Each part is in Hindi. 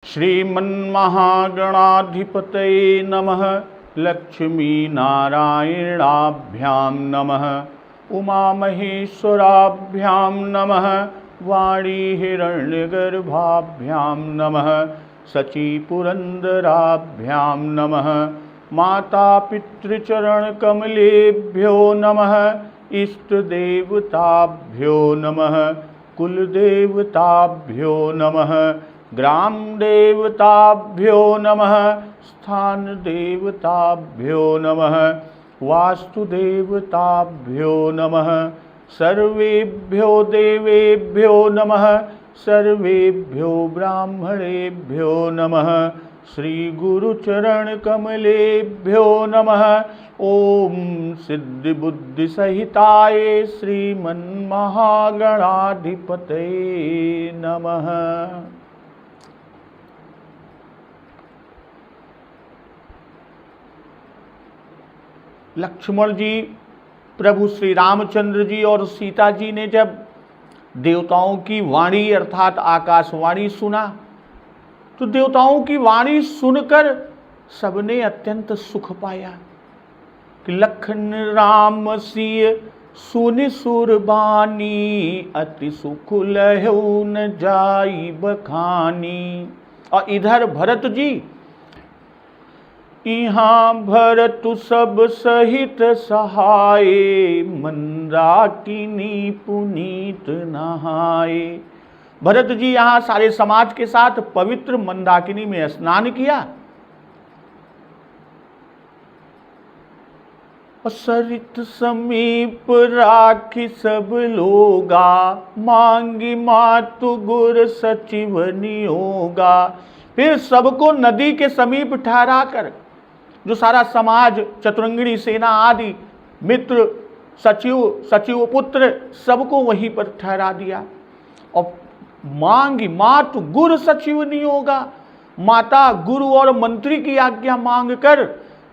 श्रीमन्महागणाधिपतये नमः। लक्ष्मीनारायणाभ्यां नमः। उमामहेश्वराभ्यां नमः। वाणीहिरण्यगर्भाभ्यां नमः। शचीपुरन्दराभ्यां नमः। मातापितृचरणकमलेभ्यो नमः। इष्टदेवताभ्यो नमः। कुलदेवताभ्यो नमः। ग्रामदेवताभ्यो नमः। स्थानदेवताभ्यो नमः। वास्तुदेवताभ्यो नमः। सर्वेभ्यो देवेभ्यो नमः। सर्वेभ्यो ब्राह्मणेभ्यो नमः। श्रीगुरुचरणकमलेभ्यो नमः। ओम सिद्धिबुद्धिसहिताय श्रीमन्महागणाधिपतये नमः। लक्ष्मण जी, प्रभु श्री रामचंद्र जी और सीता जी ने जब देवताओं की वाणी अर्थात आकाशवाणी सुना तो देवताओं की वाणी सुनकर सबने अत्यंत सुख पाया कि लखन राम सिय सुनि सुरबानी अति सुख लहु न जाई बखानी। और इधर भरत जी, यहाँ भरत सब सहित सहाय मंदाकिनी पुनीत नहाए। भरत जी यहाँ सारे समाज के साथ पवित्र मंदाकिनी में स्नान किया और सरित समीप राखी सब लोगा मांगी मातु गुर सचिव नियोगा। फिर सबको नदी के समीप ठहरा कर जो सारा समाज, चतुरंगिणी सेना आदि मित्र, सचिव पुत्र सबको वहीं पर ठहरा दिया और मांगी मातु गुरु सचिव नहीं होगा, माता गुरु और मंत्री की आज्ञा मांग कर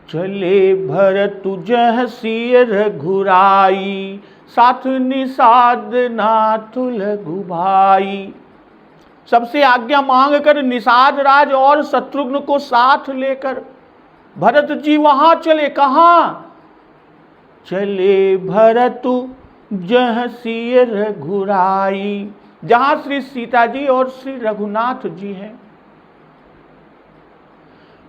चले भरत जह सिय रघुराई साथ निषाद नाथ लघु भाई। सबसे आज्ञा मांग कर निषाद राज और शत्रुघ्न को साथ लेकर भरत जी वहां चले। कहां चले? भरत जह सिय रघुराई, जहां श्री सीता जी और श्री रघुनाथ जी हैं।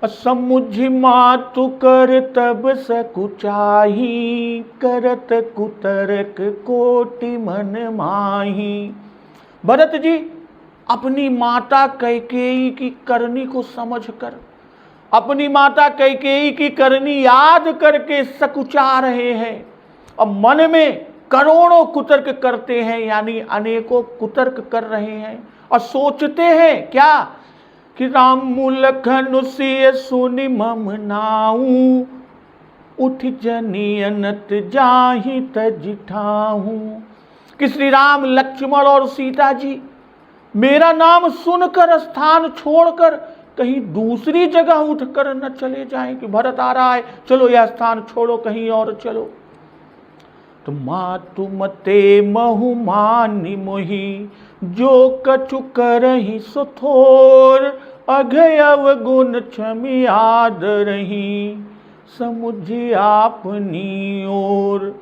समुझ मातु कर तब सकुचाही करत कुतरक कोटि मन माही। भरत जी अपनी माता कैकेयी की करनी को समझकर, अपनी माता कैकेयी की करनी याद करके सकुचा रहे हैं और मन में करोड़ों कुतर्क करते हैं, यानी अनेकों कुतर्क कर रहे हैं और सोचते हैं क्या कि राम लखन सिय सुनि मम नाऊ उठ जनियनत जाहि तज ठाहू। कि श्री राम, लक्ष्मण और सीता जी मेरा नाम सुनकर स्थान छोड़कर कहीं दूसरी जगह उठकर न चले जाएं कि भरत आ रहा है, चलो यह स्थान छोड़ो, कहीं और चलो। तो मातु मते महु मानि मोहि जो कछु करहि सो थोर अघय अवगुण क्षमि आदरहि समुझ आपनी ओर।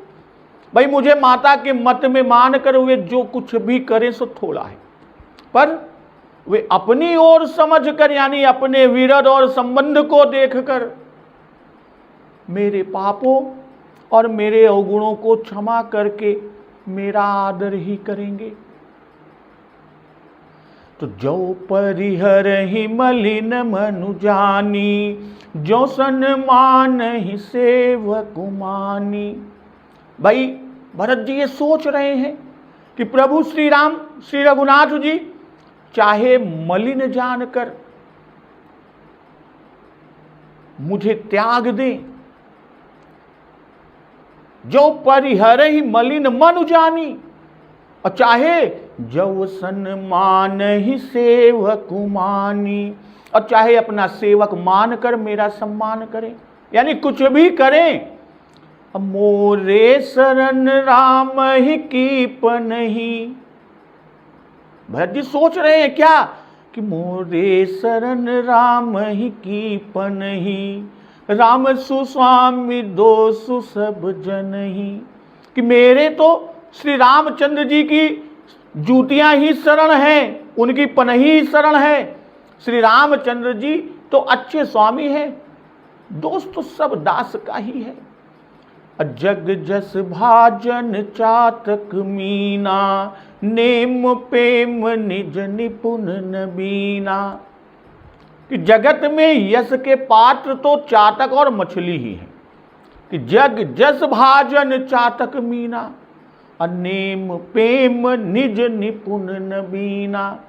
भाई मुझे माता के मत में मानकर वे जो कुछ भी करें सो थोड़ा है, पर वे अपनी ओर समझकर यानी अपने विरध और संबंध को देखकर मेरे पापों और मेरे अवगुणों को क्षमा करके मेरा आदर ही करेंगे। तो जो परिहर ही मलिन मनु जानी जो सन्मान ही सेवक मानी। भाई भरत जी ये सोच रहे हैं कि प्रभु श्री राम, श्री रघुनाथ जी चाहे मलिन जानकर मुझे त्याग दें, जो परिहर ही मलिन मनु जानी, और चाहे जो सन्मान ही सेवक मानी, और चाहे अपना सेवक मानकर मेरा सम्मान करें, यानी कुछ भी करें। मोरे शरण राम ही कीप नहीं। भरत जी सोच रहे हैं क्या कि मोरे शरण राम ही की पनही, राम सुस्वामी दोषु सब जनही। कि मेरे तो श्री रामचंद्र जी की जूतियां ही शरण हैं, उनकी पनही शरण है। श्री रामचंद्र जी तो अच्छे स्वामी हैं, दोष तो सब दास का ही है। जग जस भाजन चातक मीना, नेम प्रेम निज निपुण नबीना। कि जगत में यश के पात्र तो चातक और मछली ही है। कि जग जस भाजन चातक मीना, नेम प्रेम निज निपुण नबीना।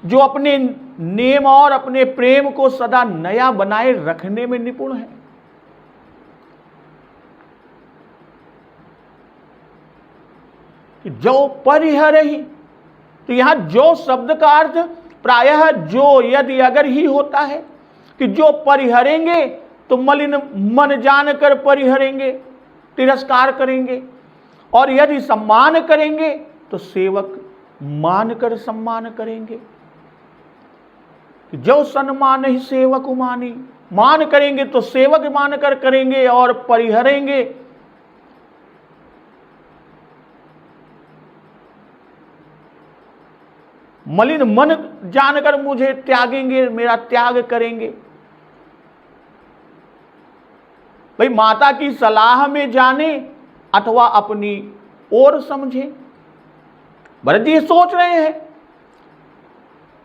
जो अपने नेम और अपने प्रेम को सदा नया बनाए रखने में निपुण है। कि जो परिहरहि, तो यहां जो शब्द का अर्थ प्रायः जो यदि अगर ही होता है कि जो परिहरेंगे तो मलिन मन जानकर परिहरेंगे, तिरस्कार करेंगे, और यदि सम्मान करेंगे तो सेवक मानकर सम्मान करेंगे। जो सन्मान ही सेवक मानी, मान करेंगे तो सेवक मानकर करेंगे और परिहरेंगे। मलिन मन जानकर मुझे त्यागेंगे, मेरा त्याग करेंगे। भाई माता की सलाह में जाने अथवा अपनी ओर समझे। भरत जी सोच रहे हैं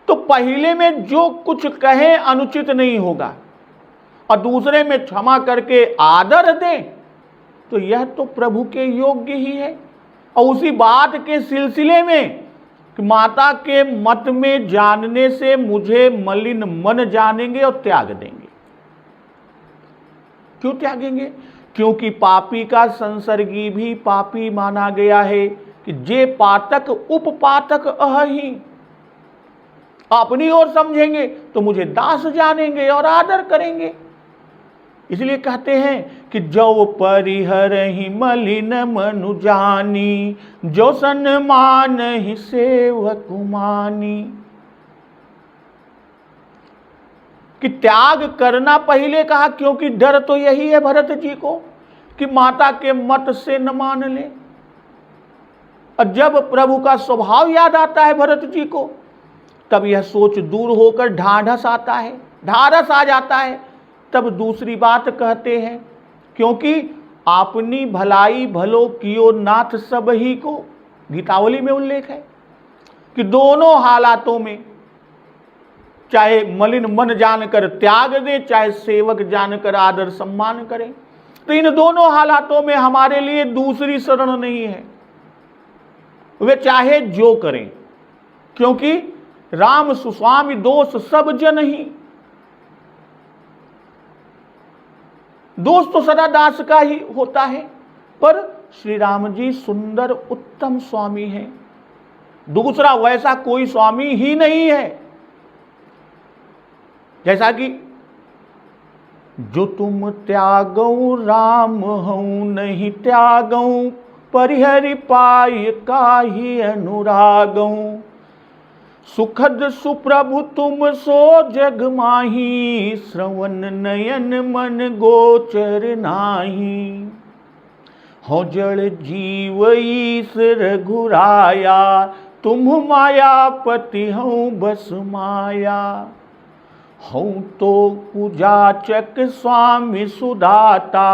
तो पहले में जो कुछ कहें अनुचित नहीं होगा और दूसरे में क्षमा करके आदर दें तो यह तो प्रभु के योग्य ही है। और उसी बात के सिलसिले में कि माता के मत में जानने से मुझे मलिन मन जानेंगे और त्याग देंगे। क्यों त्यागेंगे? क्योंकि पापी का संसर्गी भी पापी माना गया है। कि जे पातक उपपातक अहि, अपनी ओर समझेंगे तो मुझे दास जानेंगे और आदर करेंगे। इसलिए कहते हैं कि जो परिहरहि मलिन मनु जानी, जो सन्मान ही सेवक मानी। कि त्याग करना पहले कहा, क्योंकि डर तो यही है भरत जी को कि माता के मत से न मान ले। और जब प्रभु का स्वभाव याद आता है भरत जी को, तब यह सोच दूर होकर ढाढ़स आता है, ढाढ़स आ जाता है। तब दूसरी बात कहते हैं, क्योंकि आपनी भलाई भलो कियो नाथ सब ही को। गीतावली में उल्लेख है कि दोनों हालातों में, चाहे मलिन मन जानकर त्याग दें, चाहे सेवक जानकर आदर सम्मान करें, तो इन दोनों हालातों में हमारे लिए दूसरी शरण नहीं है। वे चाहे जो करें, क्योंकि राम सुस्वामी दोष सब जन ही। दोष तो सदा दास का ही होता है, पर श्री राम जी सुंदर उत्तम स्वामी हैं। दूसरा वैसा कोई स्वामी ही नहीं है। जैसा कि जो तुम त्यागौ राम हूं नहीं त्यागौ, परिहरि पाय काहि अनुरागौ। सुखद सुप्रभु तुम सो जग माही, श्रवण नयन मन गोचर नाही। हो जड़ जीव ईस रघुराया, तुम मायापति हूँ बस माया। हूँ तो पूजाचक स्वामी सुदाता,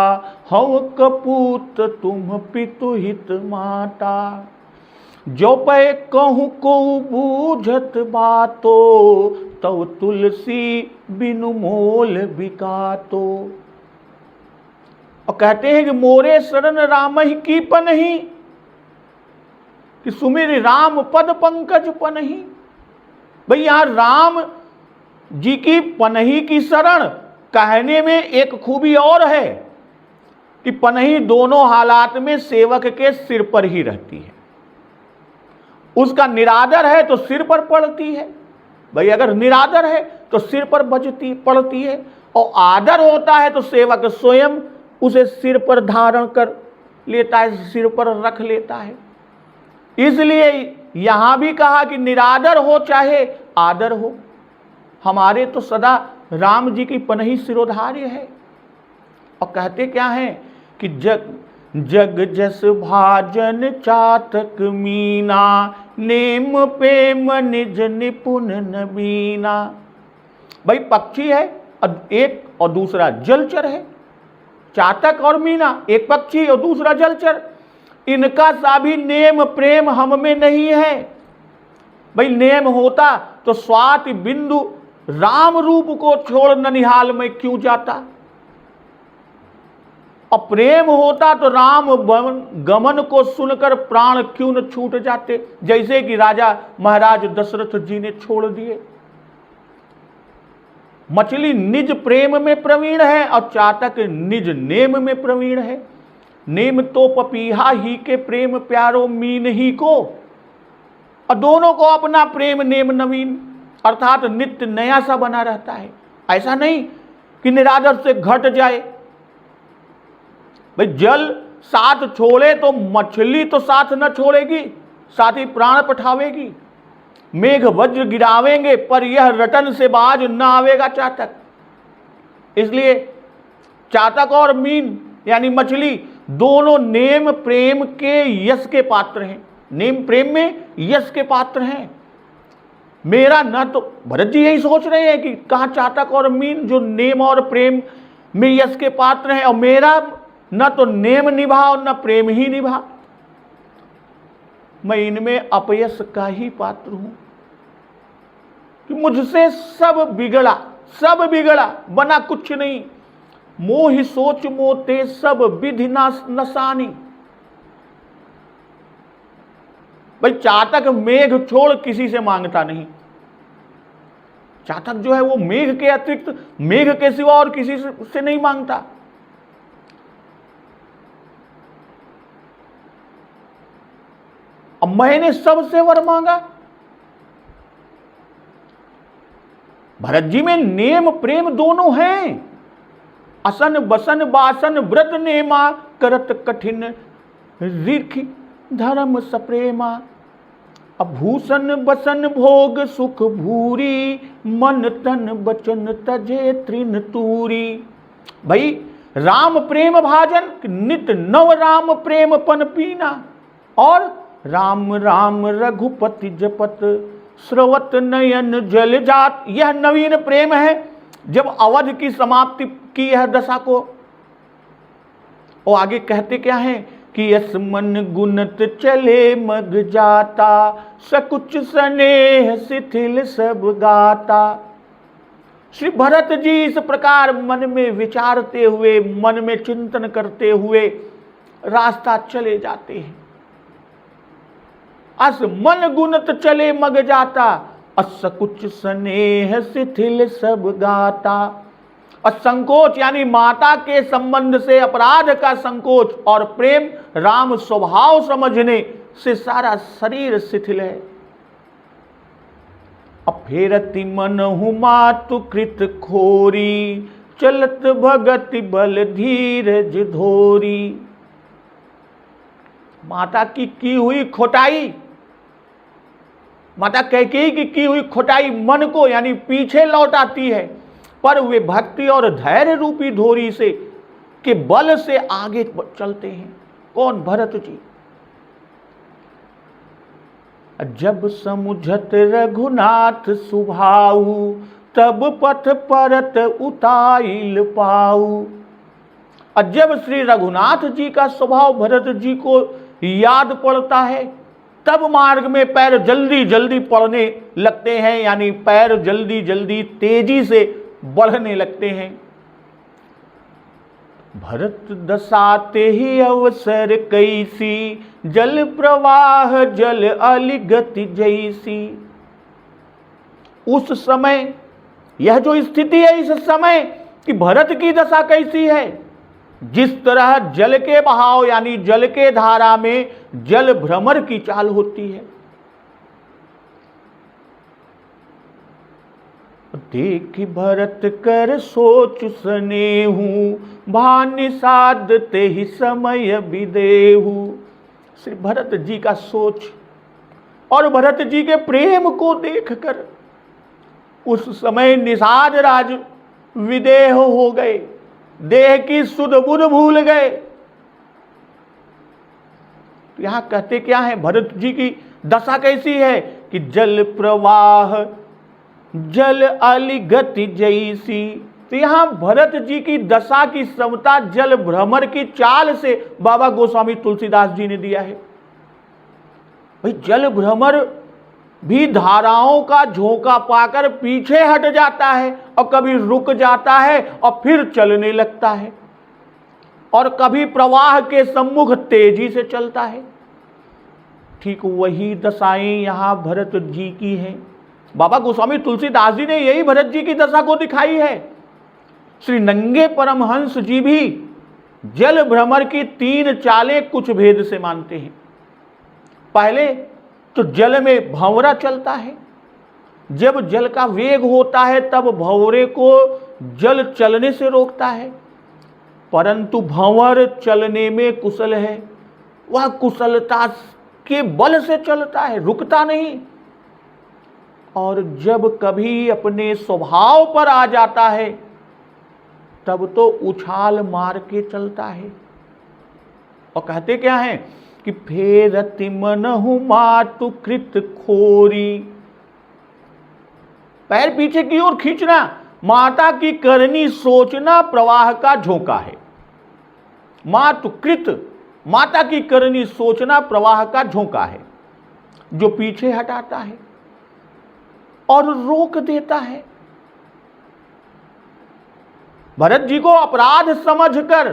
हूँ कपूत तुम पितु हित माता। जो पै कहूँ को बूझत बातो, तव तुलसी बिनु मोल बिकातो। और कहते हैं कि मोरे शरण राम ही की पनही, कि सुमिर राम पद पंकज पनही। भाई यहां राम जी की पनही की शरण कहने में एक खूबी और है कि पनही दोनों हालात में सेवक के सिर पर ही रहती है। उसका निरादर है तो सिर पर पड़ती है। भाई अगर निरादर है तो सिर पर बजती पड़ती है, और आदर होता है तो सेवक स्वयं उसे सिर पर धारण कर लेता है, सिर पर रख लेता है। इसलिए यहां भी कहा कि निरादर हो चाहे आदर हो, हमारे तो सदा राम जी की पनही सिरोधार्य है। और कहते क्या है कि जग जग जस भाजन चातक मीना, नेम प्रेम निज निपुण नबीना। भाई पक्षी है एक और दूसरा जलचर है, चातक और मीना, एक पक्षी और दूसरा जलचर, इनका सा भी नेम प्रेम हम में नहीं है। भाई नेम होता तो स्वाति बिंदु राम रूप को छोड़ ननिहाल में क्यों जाता, और प्रेम होता तो राम गमन को सुनकर प्राण क्यों न छूट जाते, जैसे कि राजा महाराज दशरथ जी ने छोड़ दिए। मछली निज प्रेम में प्रवीण है और चातक निज नेम में प्रवीण है। नेम तो पपीहा ही के प्रेम प्यारो मीन ही को, और दोनों को अपना प्रेम नेम नवीन अर्थात नित्य नया सा बना रहता है। ऐसा नहीं कि निरादर से घट जाए। भाई जल साथ छोड़े तो मछली तो साथ न छोड़ेगी, साथ ही प्राण पठावेगी। मेघ वज्र गिरावेंगे पर यह रटन से बाज न आवेगा चातक। इसलिए चातक और मीन यानी मछली दोनों नेम प्रेम के यश के पात्र हैं, नेम प्रेम में यश के पात्र हैं। मेरा न तो भरत जी यही सोच रहे हैं कि कहाँ चातक और मीन जो नेम और प्रेम में यश के पात्र हैं, और मेरा न तो नेम निभा और न प्रेम ही निभा, मैं इनमें अपयश का ही पात्र हूं कि मुझसे सब बिगड़ा बना कुछ नहीं। मोहि सोच मोते सब विधि नसानी। भाई चातक मेघ छोड़ किसी से मांगता नहीं। चातक जो है वो मेघ के अतिरिक्त, मेघ के सिवा और किसी से नहीं मांगता। अब मैंने सबसे वर मांगा। भरत जी में नेम प्रेम दोनों हैं। असन बसन बासन व्रत नेमा, करत कठिन रिखि धर्म सप्रेमा। अभूषण बसन भोग सुख भूरी, मन तन बचन तजे तृण तूरी। भाई राम प्रेम भाजन नित नव राम प्रेम पन पीना, और राम राम रघुपति जपत स्रवत नयन जल जात। यह नवीन प्रेम है जब अवध की समाप्ति की यह दशा को। और आगे कहते क्या है कि यस मन गुणत चले मग जाता, सकुच स्नेह शिथिल सब गाता। श्री भरत जी इस प्रकार मन में विचारते हुए, मन में चिंतन करते हुए रास्ता चले जाते हैं। अस मन गुणत चले मग जाता, असकुच स्नेह शिथिल सब गाता। असंकोच यानी माता के संबंध से अपराध का संकोच, और प्रेम राम स्वभाव समझने से सारा शरीर शिथिल है। अफेरति मनहु मातु कृत खोरी, चलत भगति बल धीरज धोरी। माता की हुई खोटाई, माता कैकेयी की हुई खोटाई मन को यानी पीछे लौटाती है, पर वे भक्ति और धैर्य रूपी धोरी से के बल से आगे चलते हैं। कौन? भरत जी। जब समुझत रघुनाथ सुभाऊ, तब पथ परत उताइल पाऊ। और जब श्री रघुनाथ जी का स्वभाव भरत जी को याद पड़ता है, तब मार्ग में पैर जल्दी जल्दी पड़ने लगते हैं, यानी पैर जल्दी जल्दी तेजी से बढ़ने लगते हैं। भरत दसाते ही अवसर कैसी, जल प्रवाह जल अलिगति जैसी। उस समय यह जो स्थिति है इस समय कि भरत की दशा कैसी है, जिस तरह जल के बहाव यानी जल के धारा में जल भ्रमर की चाल होती है। देखि भरत कर सोच सनेहू, भानि साधते ही समय विदेहू। श्री भरत जी का सोच और भरत जी के प्रेम को देखकर उस समय निषाद राज विदेह हो गए, देह की सुध बुध भूल गए। तो यहां कहते क्या है, भरत जी की दशा कैसी है कि जल प्रवाह जल अली गति जैसी। तो यहां भरत जी की दशा की समता जल भ्रमर की चाल से बाबा गोस्वामी तुलसीदास जी ने दिया है। भाई जल भ्रमर भी धाराओं का झोंका पाकर पीछे हट जाता है और कभी रुक जाता है और फिर चलने लगता है, और कभी प्रवाह के सम्मुख तेजी से चलता है। ठीक वही दशाएं यहां भरत जी की हैं। बाबा गोस्वामी तुलसीदास जी ने यही भरत जी की दशा को दिखाई है। श्री नंगे परमहंस जी भी जल भ्रमर की 3 चालें कुछ भेद से मानते हैं। पहले तो जल में भंवरा चलता है, जब जल का वेग होता है तब भंवरे को जल चलने से रोकता है, परंतु भंवर चलने में कुशल है, वह कुशलता के बल से चलता है, रुकता नहीं। और जब कभी अपने स्वभाव पर आ जाता है तब तो उछाल मार के चलता है। और कहते क्या है कि फेरति मनहु मातु कृत खोरी, पैर पीछे की ओर खींचना माता की करनी सोचना प्रवाह का झोंका है। मातु कृत, माता की करनी सोचना प्रवाह का झोंका है, जो पीछे हटाता है और रोक देता है। भरत जी को अपराध समझकर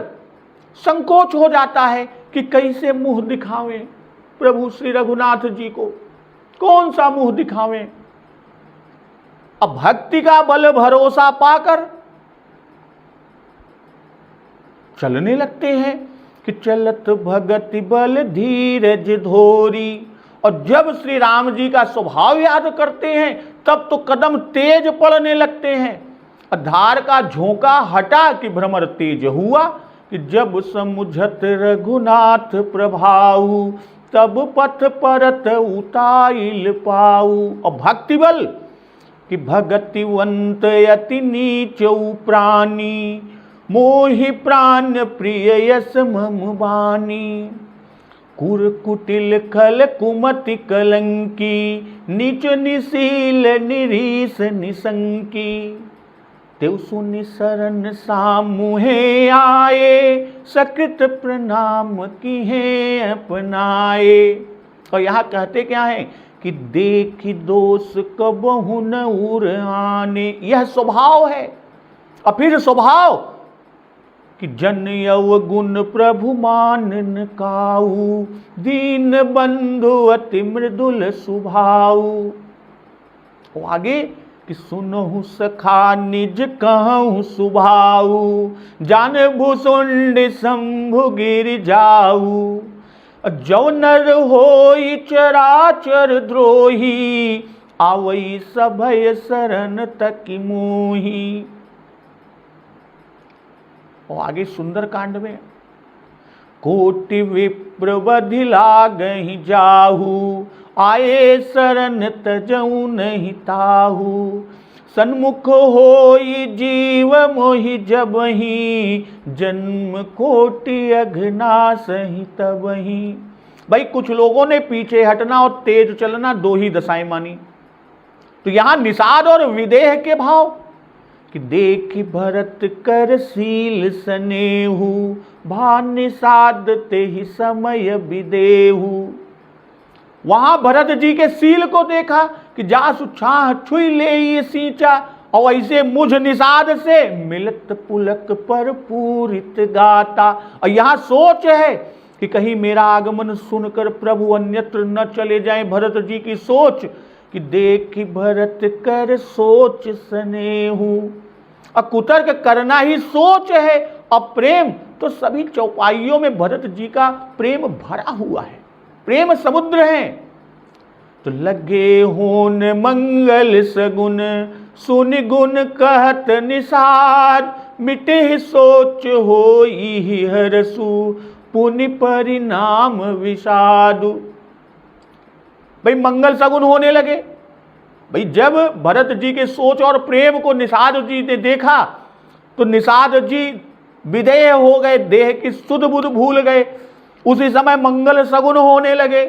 संकोच हो जाता है कि कैसे मुंह दिखावें प्रभु श्री रघुनाथ जी को, कौन सा मुंह दिखावें। अब भक्ति का बल भरोसा पाकर चलने लगते हैं कि चलत भगति बल धीरज धोरी। और जब श्री राम जी का स्वभाव याद करते हैं तब तो कदम तेज पड़ने लगते हैं। धार का झोंका हटा कि भ्रमर तेज हुआ, कि जब समुझत रघुनाथ प्रभाऊ तब पथ परत उताइल पाऊ। और भक्ति बल कि भगतिवंत अति नीच प्राणी मोहि प्राण प्रिय यस मम बानी। कुर कुटिल खल कुमति कलंकी नीच निशील निरीस निसंकी। तेउ सुनि शरण सामुहे आए सकृत प्रणाम किहे अपनाए। और यहाँ कहते क्या है कि देखी दोष कबहु न उर आने। यह स्वभाव है। और फिर स्वभाव कि जन यव गुण प्रभु मानन काऊ दीन बंधु अति मृदुल सुभाऊ। आगे कि सुनहु सखा निज कहूँ सुभाऊ जान भूसुंड शंभु गिर जाऊ। जो नर होई चराचर द्रोही आवई सभय शरण तक मोही। और आगे सुंदर कांड में कोटि विप्र बधि लागहि जाहू आए शरण तजऊ नहीं ताहू। सन्मुख होई जीव मोहि जबहि जन्म कोटि अघना सही तबहि। भाई कुछ लोगों ने पीछे हटना और तेज चलना 2 ही दशाएं मानी। तो यहां निषाद और विदेह के भाव कि देखि भरत कर शील सनेहू भा निषाद ते ही समय विदेहू। वहां भरत जी के शील को देखा कि जासु छाह छुई ले ये सींचा। और ऐसे मुझ निषाद से मिलत पुलक पर पूरित गाता। और यहां सोच है कि कहीं मेरा आगमन सुनकर प्रभु अन्यत्र न चले जाएं। भरत जी की सोच कि देखि भरत कर सोच स्नेहू। और कुतर्क करना ही सोच है। और प्रेम तो सभी चौपाइयों में भरत जी का प्रेम भरा हुआ है, प्रेम समुद्र है। तो लगे होन मंगल सगुन सुन गुण कहत निषाद मिटे सोच होई हरसु पुनि परिणाम विषादु। भाई मंगल सगुन होने लगे, भाई जब भरत जी के सोच और प्रेम को निषाद जी ने देखा तो निषाद जी विदेह हो गए, देह की सुध बुध भूल गए। उसी समय मंगल सगुन होने लगे।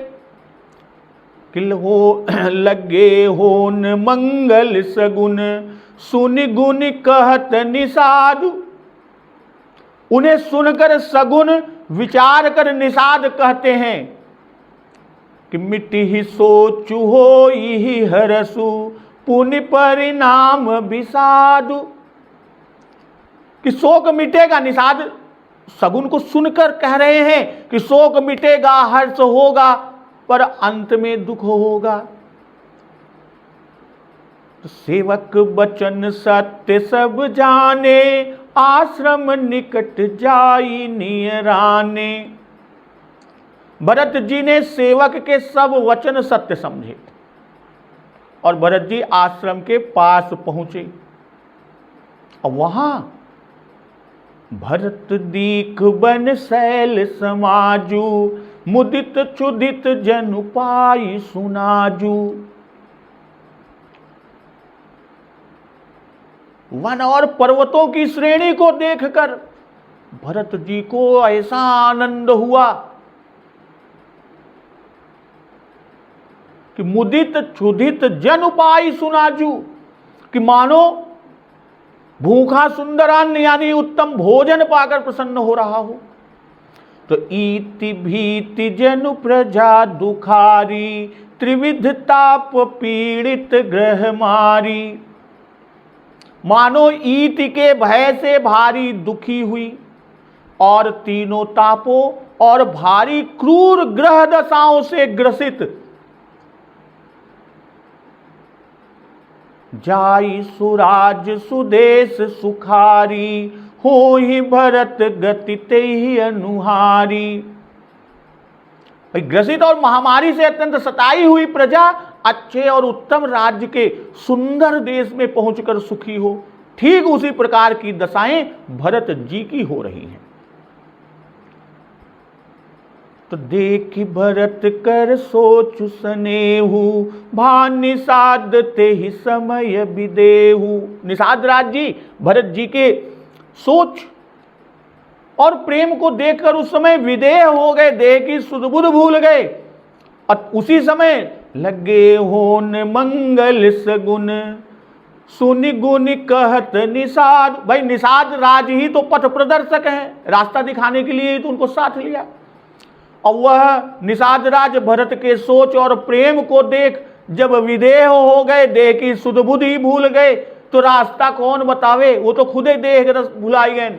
किल हो लगे होन मंगल सगुन, सुनि गुण कहत निषाद। उन्हें सुनकर सगुन विचार कर निषाद कहते हैं कि मिट्टी ही सोचु हो ही हरसु, पुण्य परिणाम विषाद। कि शोक मिटेगा, निषाद सगुन को सुनकर कह रहे हैं कि शोक मिटेगा, हर्ष होगा, पर अंत में दुख होगा। तो सेवक बचन सत्य सब जाने, आश्रम निकट जाई नियराने। भरत जी ने सेवक के सब वचन सत्य समझे और भरत जी आश्रम के पास पहुंचे। और वहां भरत दीख बन शैल समाजू, मुदित चुदित जनु पाई सुनाजू। वन और पर्वतों की श्रेणी को देखकर भरत जी को ऐसा आनंद हुआ कि मुदित क्षुधित जन पाई सुनाजू, कि मानो भूखा सुंदर अन्न यानी उत्तम भोजन पाकर प्रसन्न हो रहा हो। तो इति भीति जनु प्रजा दुखारी, त्रिविध ताप पीड़ित ग्रह मारी। मानो ईति के भय से भारी दुखी हुई और तीनों तापों और भारी क्रूर ग्रह दशाओं से ग्रसित जाई सुराज सुदेश सुखारी, हो ही भरत गति ते ही अनुहारी। भाई ग्रसित और महामारी से अत्यंत सताई हुई प्रजा अच्छे और उत्तम राज्य के सुंदर देश में पहुंचकर सुखी हो, ठीक उसी प्रकार की दशाएं भरत जी की हो रही हैं। तो देख भरत कर सोचु सनेहु, भान निषाद ते ही समय विदेहु। निषाद राज जी भरत जी के सोच और प्रेम को देखकर उस समय विदेह हो गए, देह की सुध-बुध भूल गए। और उसी समय लगे होन मंगल सगुन, सुनि गुण कहत निषाद। भाई निषाद राज ही तो पथ प्रदर्शक हैं, रास्ता दिखाने के लिए ही तो उनको साथ लिया। और वह निषाद राज भरत के सोच और प्रेम को देख जब विदेह हो गए, देह की सुध बुध ही भूल गए, तो रास्ता कौन बतावे, वो तो खुदे देह रस भुलाई गए।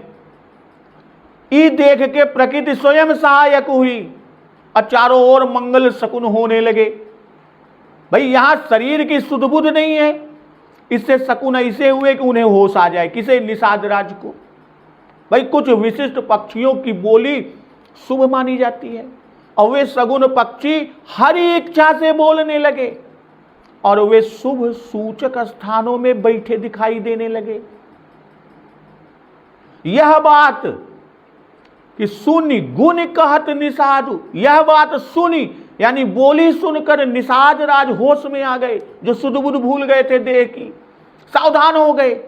ई देख के प्रकृति स्वयं सहायक हुई और चारों ओर मंगल शकुन होने लगे। भाई यहां शरीर की सुध बुध नहीं है, इससे शकुन ऐसे हुए कि उन्हें होश आ जाए। किसे? निषाद राज को। भाई कुछ विशिष्ट पक्षियों की बोली शुभ मानी जाती है और वे सगुन पक्षी हरि इच्छा से बोलने लगे और वे शुभ सूचक स्थानों में बैठे दिखाई देने लगे। यह बात कि सुनि गुण कहत निषादु, यह बात सुनी यानी बोली सुनकर निषाद राज होश में आ गए। जो सुध बुध भूल गए थे देह की, सावधान हो गए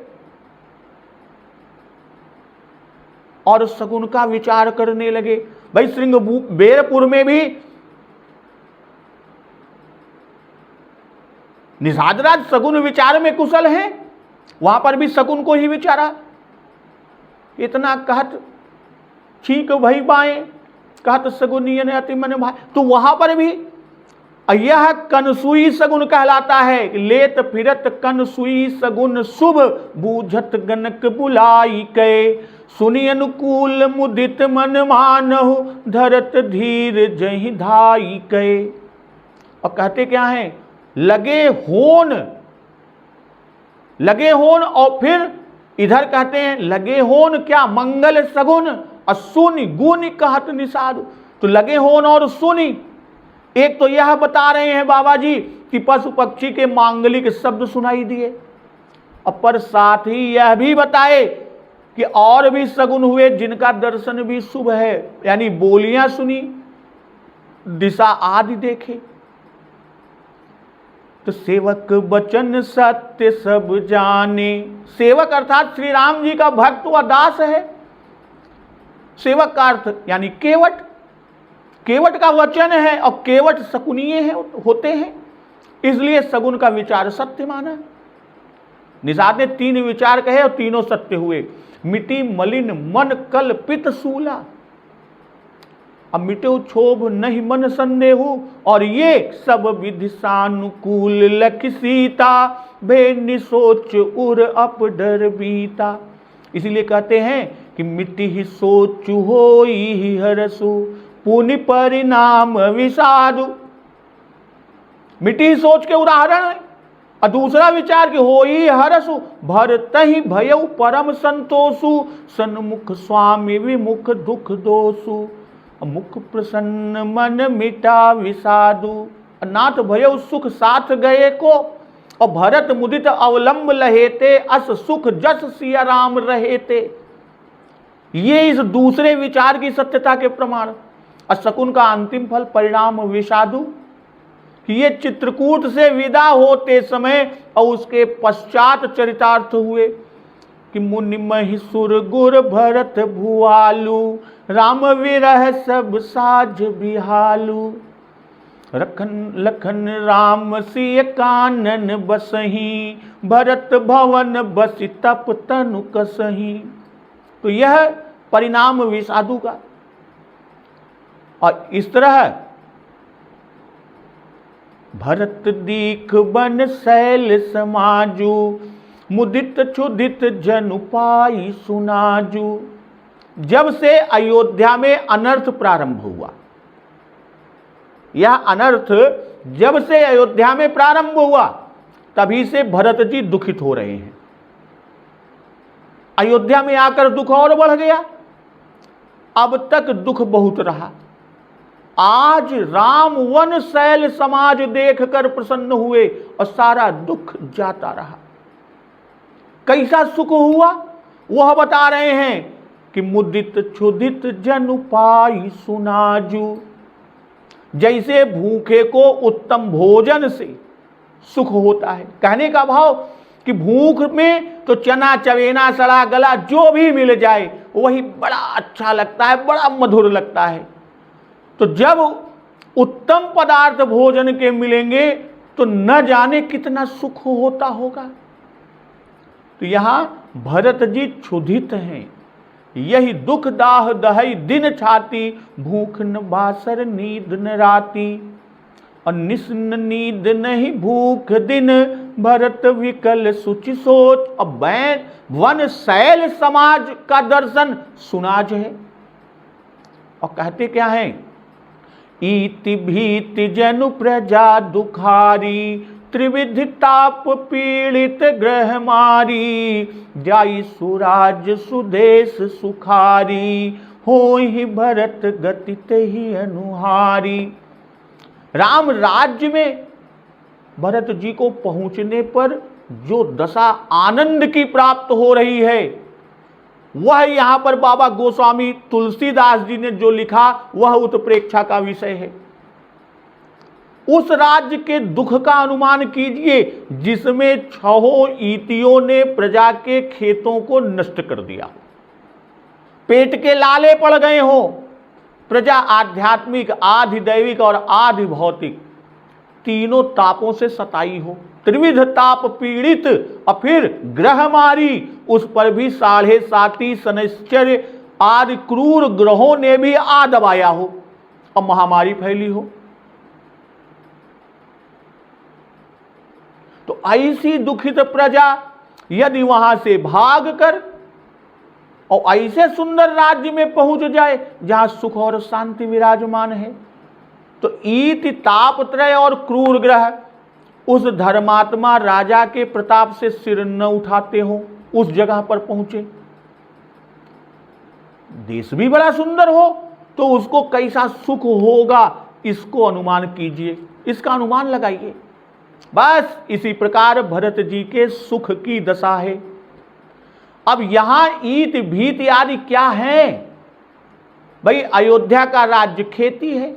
और सगुन का विचार करने लगे। भाई श्रृंगबेरपुर में भी निषादराज सगुन विचार में कुशल हैं, वहां पर भी सगुन को ही विचारा। इतना कहत ठीक भई बाएं, कहत सगुनियन अति मन भाई। तो वहां पर भी यह कनसुई सगुन कहलाता है। लेत फिरत कनसुई सगुन शुभ, बूझत गनक बुलाई कै, सुनि अनुकूल मुदित मन मानहु, धरत धीर जहि धाई कै। और कहते क्या है? लगे होन और फिर इधर कहते हैं लगे होन क्या? मंगल सगुन और सुनि गुण कहत निषाद। तो लगे होन और सुनि, एक तो यह बता रहे हैं बाबा जी कि पशु पक्षी के मांगलिक शब्द सुनाई दिए, और पर साथ ही यह भी बताए कि और भी सगुन हुए जिनका दर्शन भी शुभ है, यानी बोलियां सुनी, दिशा आदि देखे। तो सेवक वचन सत्य सब जाने। सेवक अर्थात श्री राम जी का भक्त व दास है। सेवक का अर्थ यानी केवट। केवट का वचन है और केवट शकुनीय है होते हैं, इसलिए सगुन का विचार सत्य माना। निषाद ने 3 विचार कहे और तीनों सत्य हुए। मिटी मलिन मन कल्पित सूला, अब मिटे क्षोभ नहीं मन संदेहु, और ये सब विधि सानुकूल लख सीता, भे निसोच उर अप डर बीता। इसीलिए कहते हैं कि मिट्टी ही सोचु होई ही हरसु, पुनि परिणाम विषादु। मिट्टी सोच के उदाहरण है। और दूसरा विचार कि होई हरसु, भरत ही भयउ परम संतोषु, सन्मुख स्वामी विमुख दुख दोषु, मुख प्रसन्न मन मिटा विषादु। नाथ भयउ सुख साथ गए को, और भरत मुदित अवलंब लहेते, अस सुख जस सिया राम रहेते। ये इस दूसरे विचार की सत्यता के प्रमाण। और शकुन का अंतिम फल परिणाम विषादु, कि ये चित्रकूट से विदा होते समय और उसके पश्चात चरितार्थ हुए कि मुनि महिषुर गुर भरत भुआलु, राम विरह सब साज बिहालु। रखन लखन राम सिय कानन बसही, भरत भवन बसि तप तनु कसही। तो यह परिणाम विषादु का। और इस तरह भरत दीख बन शैल समाजू, मुदित क्षुदित जनु पाई सुनाजू। जब से अयोध्या में अनर्थ प्रारंभ हुआ, यह अनर्थ जब से अयोध्या में प्रारंभ हुआ तभी से भरत जी दुखित हो रहे हैं। अयोध्या में आकर दुख और बढ़ गया। अब तक दुख बहुत रहा, आज राम वन शैल समाज देखकर प्रसन्न हुए और सारा दुख जाता रहा। कैसा सुख हुआ वह बता रहे हैं कि मुदित क्षुदित जनु पाई सुनाजू। जैसे भूखे को उत्तम भोजन से सुख होता है। कहने का भाव कि भूख में तो चना चवेना सड़ा गला जो भी मिल जाए वही बड़ा अच्छा लगता है, बड़ा मधुर लगता है। तो जब उत्तम पदार्थ भोजन के मिलेंगे तो न जाने कितना सुख होता होगा। तो यहां भरत जी क्षुधित हैं। यही दुख दाह दहई दिन छाती, भूख न बासर नींद न राती। और निस्न नींद नहीं भूख दिन, भरत विकल सुचि सोच। अब वन शैल समाज का दर्शन सुनाज है। और कहते क्या है, इति भीति जनु प्रजा दुखारी, त्रिविधि ताप पीड़ित ग्रह मारी। जाई सुराज सुदेश सुखारी, होहि भरत गति तेहि अनुहारी। राम राज्य में भरत जी को पहुंचने पर जो दशा आनंद की प्राप्त हो रही है वह यहां पर बाबा गोस्वामी तुलसीदास जी ने जो लिखा वह उत्प्रेक्षा का विषय है। उस राज्य के दुख का अनुमान कीजिए जिसमें 6 ईतियों ने प्रजा के खेतों को नष्ट कर दिया, पेट के लाले पड़ गए हो, प्रजा आध्यात्मिक, आधि दैविक और आधि भौतिक तीनों तापों से सताई हो, त्रिविध ताप पीड़ित। और फिर ग्रह मारी, उस पर भी 7.5 शनैश्चर्य आदि क्रूर ग्रहों ने भी आ दबाया हो और महामारी फैली हो। तो ऐसी दुखित प्रजा यदि वहां से भागकर और ऐसे सुंदर राज्य में पहुंच जाए जहां सुख और शांति विराजमान है, तो ईति तापत्रय और क्रूर ग्रह उस धर्मात्मा राजा के प्रताप से सिर न उठाते हो, उस जगह पर पहुंचे। देश भी बड़ा सुंदर हो तो उसको कैसा सुख होगा इसको अनुमान कीजिए, इसका अनुमान लगाइए। बस इसी प्रकार भरत जी के सुख की दशा है। अब यहां ईत भीत आदि क्या है भाई? अयोध्या का राज्य खेती है,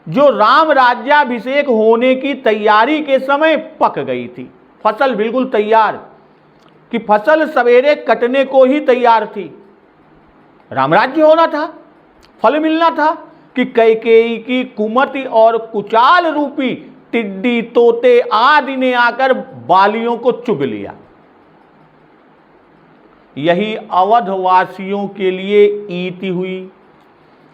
जो राम राज्याभिषेक होने की तैयारी के समय पक गई थी। फसल बिल्कुल तैयार, कि फसल सवेरे कटने को ही तैयार थी। रामराज्य होना था, फल मिलना था, कि कैकेयी की कुमति और कुचाल रूपी टिड्डी तोते आदि ने आकर बालियों को चुग लिया। यही अवधवासियों के लिए ईति हुई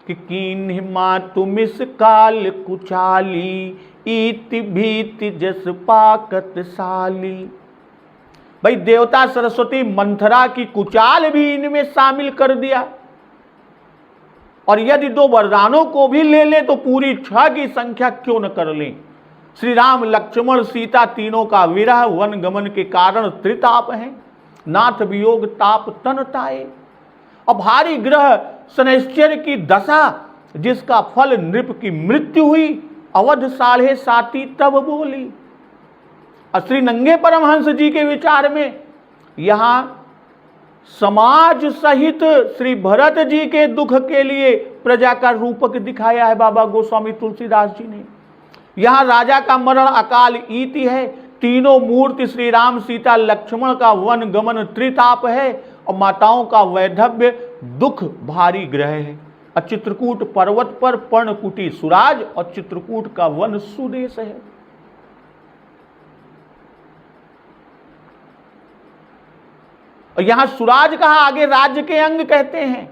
कि कीन्ह मातु मिस काल कुचाली, ईति भीति जस पाकत साली। भाई देवता सरस्वती मंथरा की कुचाल भी इनमें शामिल कर दिया। और यदि 2 वरदानों को भी ले लें तो पूरी 6 की संख्या क्यों न कर लें। श्री राम लक्ष्मण सीता तीनों का विरह वन गमन के कारण त्रिताप है। नाथ वियोग ताप तन ताए। और भारी ग्रह शनैश्चर्य की दशा, जिसका फल नृप की मृत्यु हुई। अवध साढ़े साती तब बोली। और श्री नंगे परमहंस जी के विचार में यहां समाज सहित श्री भरत जी के दुख के लिए प्रजा का रूपक दिखाया है बाबा गोस्वामी तुलसीदास जी ने। यहां राजा का मरण अकाल ईति है। तीनों मूर्ति श्री राम सीता लक्ष्मण का वन गमन त्रिताप है। और माताओं का वैधव्य दुख भारी ग्रह है। और चित्रकूट पर्वत पर पर्णकुटी सुराज और चित्रकूट का वन सुदेश है। और यहां सुराज कहा, आगे राज्य के अंग कहते हैं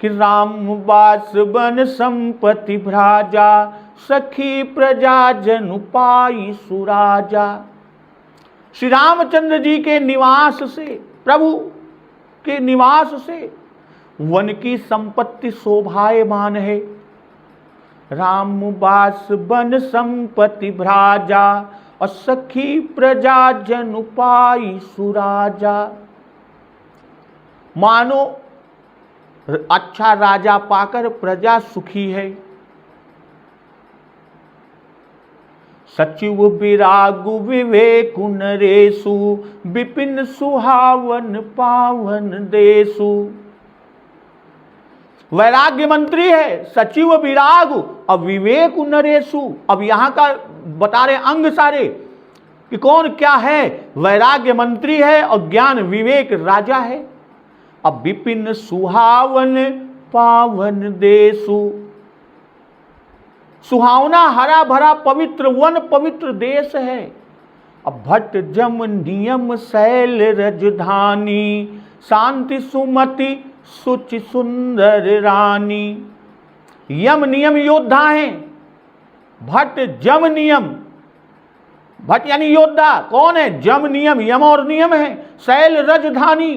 कि राम वास बन संपत्ति भ्राजा, सखी प्रजा जन पाई सुराजा। श्री रामचंद्र जी के निवास से, प्रभु के निवास से वन की संपत्ति शोभायमान है। राम वास बन संपत्ति भ्राजा, और सखी प्रजा जन पाई सुराजा। मानो अच्छा राजा पाकर प्रजा सुखी है। सचिव विरागु विवेक नरेशु, विपिन सुहावन पावन देशु। वैराग्य मंत्री है, सचिव विरागु और विवेक नरेशु। अब यहां का बता रहे अंग सारे कि कौन क्या है। वैराग्य मंत्री है और ज्ञान विवेक राजा है। अब विपिन सुहावन पावन देशु। सुहावना हरा भरा पवित्र वन पवित्र देश है। अब भट्ट जम नियम शैल रजधानी, शांति सुमति सुचि सुंदर रानी। यम नियम योद्धा हैं। भट्ट जम नियम, भट्ट यानी योद्धा कौन है? जम नियम, यम और नियम है। शैल रजधानी,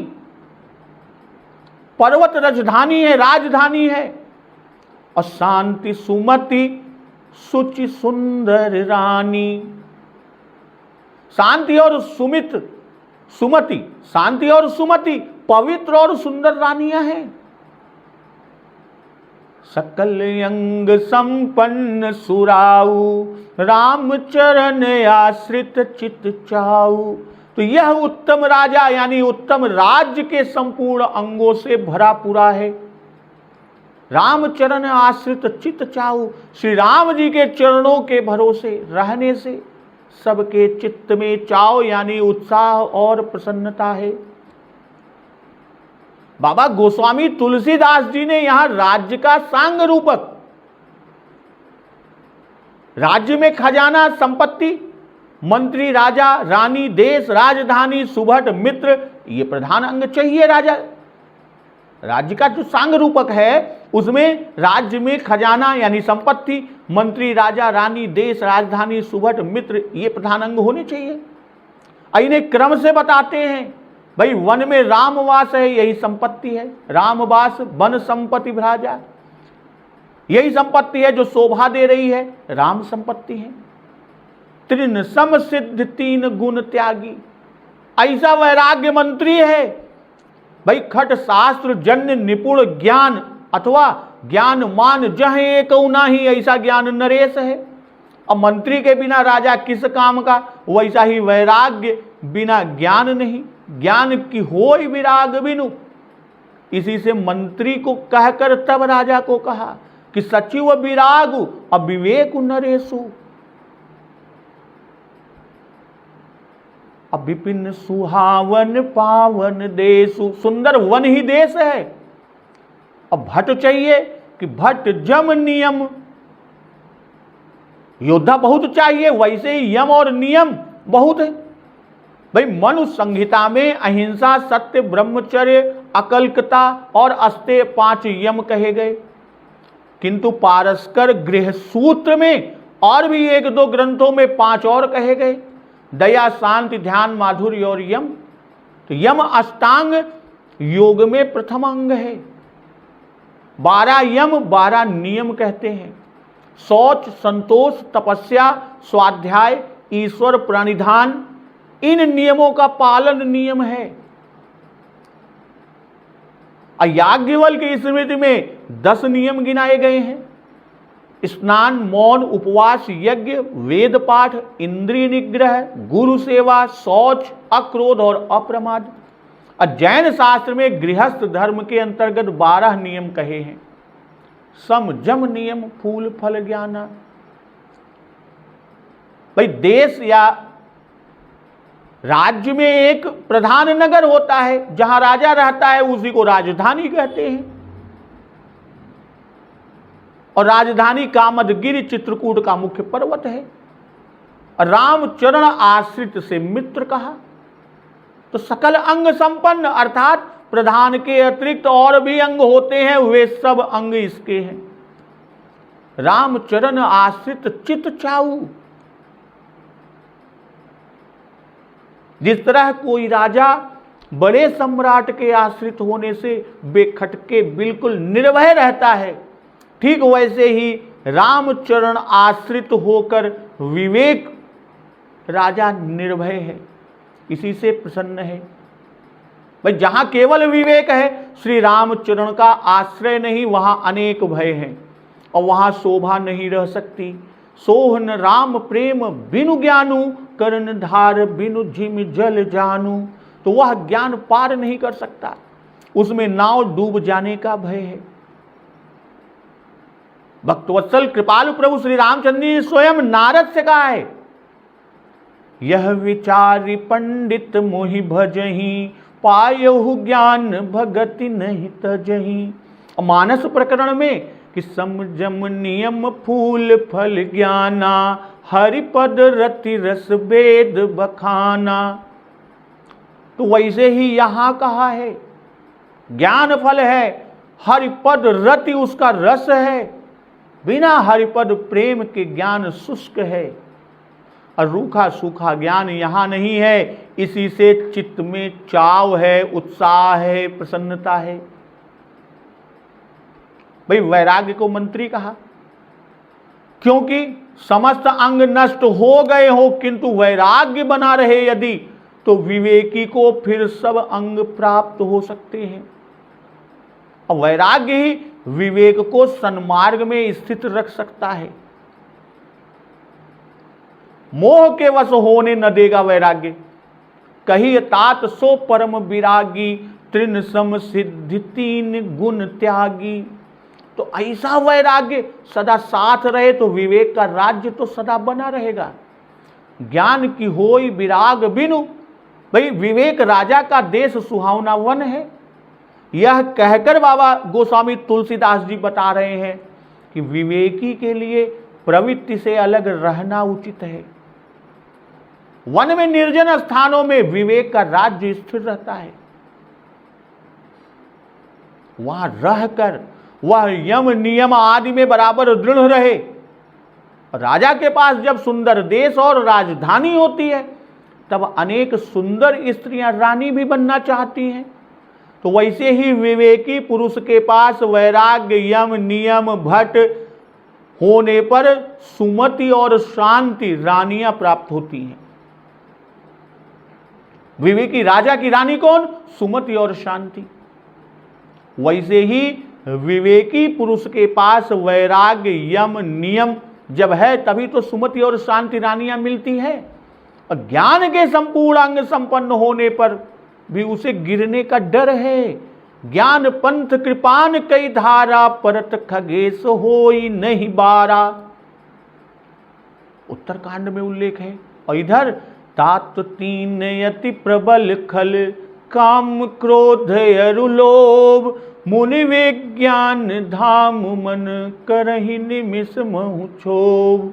पर्वत राजधानी है, राजधानी है। और शांति सुमति सुचि सुंदर रानी। शांति और सुमित, सुमति, शांति और सुमति पवित्र और सुंदर रानियां हैं। सकल अंग संपन्न सुराऊ, राम चरण आश्रित चित चाऊ। तो यह उत्तम राजा यानी उत्तम राज्य के संपूर्ण अंगों से भरा पूरा है। रामचरण आश्रित चित चाऊ। श्री राम जी के चरणों के भरोसे रहने से सबके चित्त में चाव यानी उत्साह और प्रसन्नता है। बाबा गोस्वामी तुलसीदास जी ने यहां राज्य का सांग रूपक, राज्य में खजाना संपत्ति, मंत्री राजा रानी देश राजधानी सुभट मित्र, ये प्रधान अंग चाहिए। राजा राज्य का जो सांग रूपक है उसमें राज्य में खजाना यानी संपत्ति, मंत्री राजा रानी देश राजधानी सुभट मित्र, ये प्रधान अंग होने चाहिए। इन्हें क्रम से बताते हैं। भाई वन में रामवास है, यही संपत्ति है। रामवास वन संपत्ति भ्राजा, यही संपत्ति है जो शोभा दे रही है, राम संपत्ति है। त्रिन सम सिद्ध तीन गुण त्यागी, ऐसा वैराग्य मंत्री है। भाई खट शास्त्र जन्य निपुण ज्ञान अथवा ज्ञान मान जह एक नाही, ऐसा ज्ञान नरेश है। अब मंत्री के बिना राजा किस काम का, वैसा ही वैराग्य बिना ज्ञान नहीं। ज्ञान की होय विराग बिनु, इसी से मंत्री को कहकर तब राजा को कहा कि सचिव विरागु अविवेक नरेशु। अब विपिन सुहावन पावन देशु, सुंदर वन ही देश है। अब भट्ट चाहिए कि भट्ट जम नियम, योद्धा बहुत चाहिए, वैसे ही यम और नियम बहुत है। भाई मनुष्य संहिता में अहिंसा, सत्य, ब्रह्मचर्य, अकल्पता और अस्तेय 5 यम कहे गए, किंतु पारस्कर गृह सूत्र में और भी 1-2 ग्रंथों में 5 और कहे गए, दया, शांति, ध्यान, माधुर्य और यम। तो यम अष्टांग योग में प्रथम अंग है। 12 यम 12 नियम कहते हैं। शौच, संतोष, तपस्या, स्वाध्याय, ईश्वर प्रणिधान, इन नियमों का पालन नियम है। याज्ञवल्क्य की स्मृति में 10 नियम गिनाए गए हैं। स्नान, मौन, उपवास, यज्ञ, वेद पाठ, इंद्रिय निग्रह, गुरु सेवा, शौच, अक्रोध और अप्रमाद। जैन शास्त्र में गृहस्थ धर्म के अंतर्गत 12 नियम कहे हैं। सम जम नियम, फूल फल ज्ञाना। भाई देश या राज्य में एक प्रधान नगर होता है, जहां राजा रहता है, उसी को राजधानी कहते हैं। और राजधानी कामदगिरि चित्रकूट का मुख्य पर्वत है। रामचरण आश्रित से मित्र कहा। तो सकल अंग संपन्न, अर्थात प्रधान के अतिरिक्त और भी अंग होते हैं, वे सब अंग इसके हैं। रामचरण आश्रित चित चाऊ। जिस तरह कोई राजा बड़े सम्राट के आश्रित होने से बेखटके बिल्कुल निर्भय रहता है, ठीक वैसे ही रामचरण आश्रित होकर विवेक राजा निर्भय है, इसी से प्रसन्न है। भाई जहां केवल विवेक है, श्री रामचरण का आश्रय नहीं, वहां अनेक भय हैं और वहां शोभा नहीं रह सकती। सोहन राम प्रेम बिनु ज्ञानु, करण धार बिनु झिम जल जानू। तो वह ज्ञान पार नहीं कर सकता, उसमें नाव डूब जाने का भय है। भक्तवत्सल कृपालु प्रभु श्री रामचंद्र ने स्वयं नारद से कहा है, यह विचारी पंडित मोहि भजही, पायहु ज्ञान भगति नहीं तजही। मानस प्रकरण में कि समजम नियम फूल फल ज्ञाना, हरिपद रति रस वेद बखाना। तो वैसे ही यहां कहा है, ज्ञान फल है, हरिपद रति उसका रस है, बिना हरिपद प्रेम के ज्ञान शुष्क है। और रूखा सूखा ज्ञान यहां नहीं है, इसी से चित्त में चाव है, उत्साह है, प्रसन्नता है। भाई वैराग्य को मंत्री कहा, क्योंकि समस्त अंग नष्ट हो गए हो किंतु वैराग्य बना रहे यदि, तो विवेकी को फिर सब अंग प्राप्त हो सकते हैं। और वैराग्य ही विवेक को सन्मार्ग में स्थित रख सकता है। मोह के वश होने न देगा वैराग्य। कही तात सो परम विरागी, तृण सम सिद्धि 3 गुण त्यागी। तो ऐसा वैराग्य सदा साथ रहे तो विवेक का राज्य तो सदा बना रहेगा। ज्ञान की होई विराग बिनु। भाई विवेक राजा का देश सुहावना वन है। यह कहकर बाबा गोस्वामी तुलसीदास जी बता रहे हैं कि विवेकी के लिए प्रवृत्ति से अलग रहना उचित है। वन में निर्जन स्थानों में विवेक का राज्य स्थिर रहता है। वहां रहकर वह यम नियम आदि में बराबर दृढ़ रहे। राजा के पास जब सुंदर देश और राजधानी होती है, तब अनेक सुंदर स्त्रियां रानी भी बनना चाहती हैं। तो वैसे ही विवेकी पुरुष के पास वैराग्य, यम, नियम, भट्ट होने पर सुमति और शांति रानियां प्राप्त होती हैं। विवेकी राजा की रानी कौन? सुमति और शांति। वैसे ही विवेकी पुरुष के पास वैराग्य, यम, नियम जब है तभी तो सुमति और शांति रानियां मिलती है। और ज्ञान के संपूर्ण अंग संपन्न होने पर भी उसे गिरने का डर है। ज्ञान पंथ कृपान कई धारा, परत खगेश होई नहीं बारा। उत्तरकांड में उल्लेख है। और इधर तात तीन यति प्रबल खल, काम क्रोध अरु लोभ, मुनि विज्ञान धाम मन, करहि निमिष महु क्षोभ।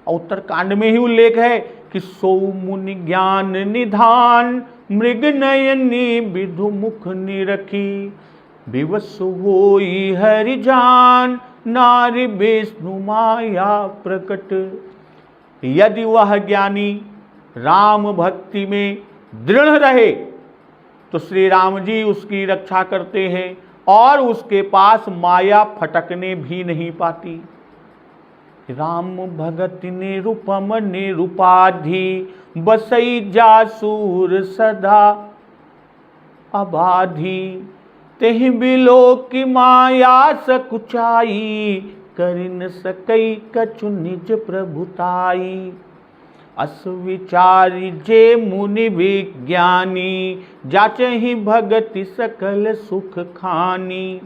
उत्तरकांड में ही उल्लेख है कि सो मुनि ज्ञान निधान, मृग नयनी विधु मुख निरखी, विवश होई हरि जान, नारी विष्णु माया प्रकट। यदि वह ज्ञानी राम भक्ति में दृढ़ रहे तो श्री राम जी उसकी रक्षा करते हैं और उसके पास माया फटकने भी नहीं पाती। राम भगत निरुपम निरुपाधि, बसई जासूर सदा अबाधी, तेहि बिलो की माया सकुचाई, करिन सकई कछु निज प्रभुताई। अस विचारी जे मुनि विज्ञानी, जाचहि भगति सकल सुख खानी।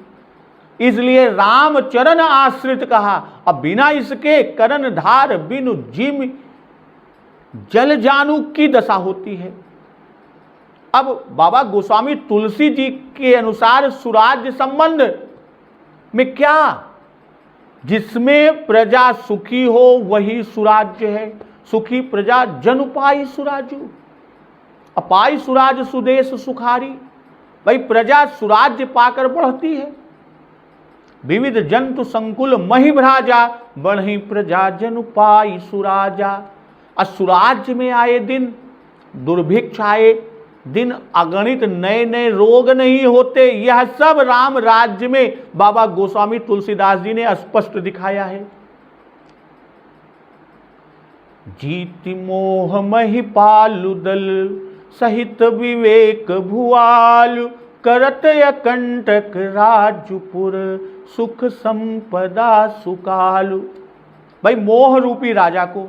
इसलिए राम चरण आश्रित कहा। अब बिना इसके करण धार बिनु जिम जल जानू की दशा होती है। अब बाबा गोस्वामी तुलसी जी के अनुसार सुराज्य संबंध में क्या, जिसमें प्रजा सुखी हो वही सुराज्य है। सुखी प्रजा जन पाई सुराजू, अपाई सुराज सुदेश सुखारी। भाई प्रजा सुराज्य पाकर बढ़ती है। विविध जंतु संकुल महिभ्राजा, बढ़ी प्रजा जन पाई सुराजा। असुराज्य में आए दिन दुर्भिक्ष आए दिन, अगणित नए नए रोग नहीं होते। यह सब राम राज्य में बाबा गोस्वामी तुलसीदास जी ने स्पष्ट दिखाया है। जीति मोह महिपालु दल, सहित विवेक भुआलु, करत अकंटक राजपुर, सुख संपदा सुकालु। भाई मोह रूपी राजा को,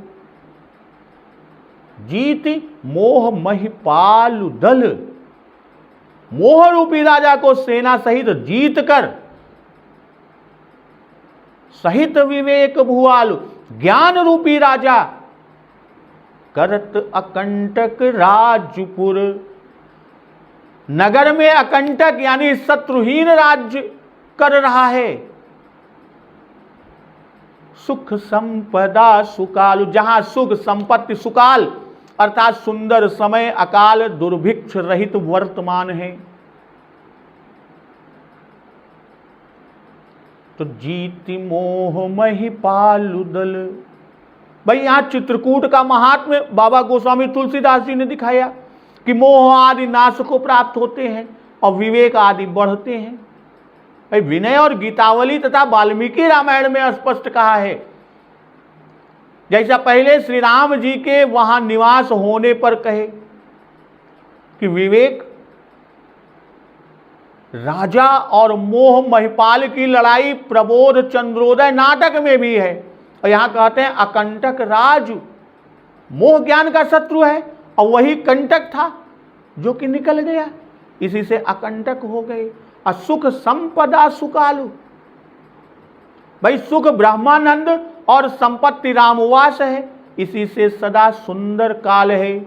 जीति मोह महिपालु दल, मोह रूपी राजा को सेना सहित जीत कर, सहित विवेक भुआलु ज्ञान रूपी राजा, करत अकंटक राजपुर, नगर में अकंटक यानी शत्रुहीन राज्य कर रहा है। सुख संपदा सुकाल, जहां सुख संपत्ति सुकाल अर्थात सुंदर समय, अकाल दुर्भिक्ष रहित वर्तमान है। तो जीति मोह महिपालु दल। भाई यहां चित्रकूट का महात्म्य बाबा गोस्वामी तुलसीदास जी ने दिखाया कि मोह आदि नाश को प्राप्त होते हैं और विवेक आदि बढ़ते हैं। भाई विनय और गीतावली तथा वाल्मीकि रामायण में स्पष्ट कहा है। जैसा पहले श्री राम जी के वहां निवास होने पर कहे कि विवेक, राजा और मोह महिपाल की लड़ाई प्रबोध चंद्रोदय नाटक में भी है। और यहां कहते हैं अकंटक राजु, मोह ज्ञान का शत्रु है और वही कंटक था जो कि निकल गया, इसी से अकंटक हो गए। और सुख संपदा सुकालु, भाई सुख ब्रह्मानंद और संपत्ति रामवास है, इसी से सदा सुंदर काल है।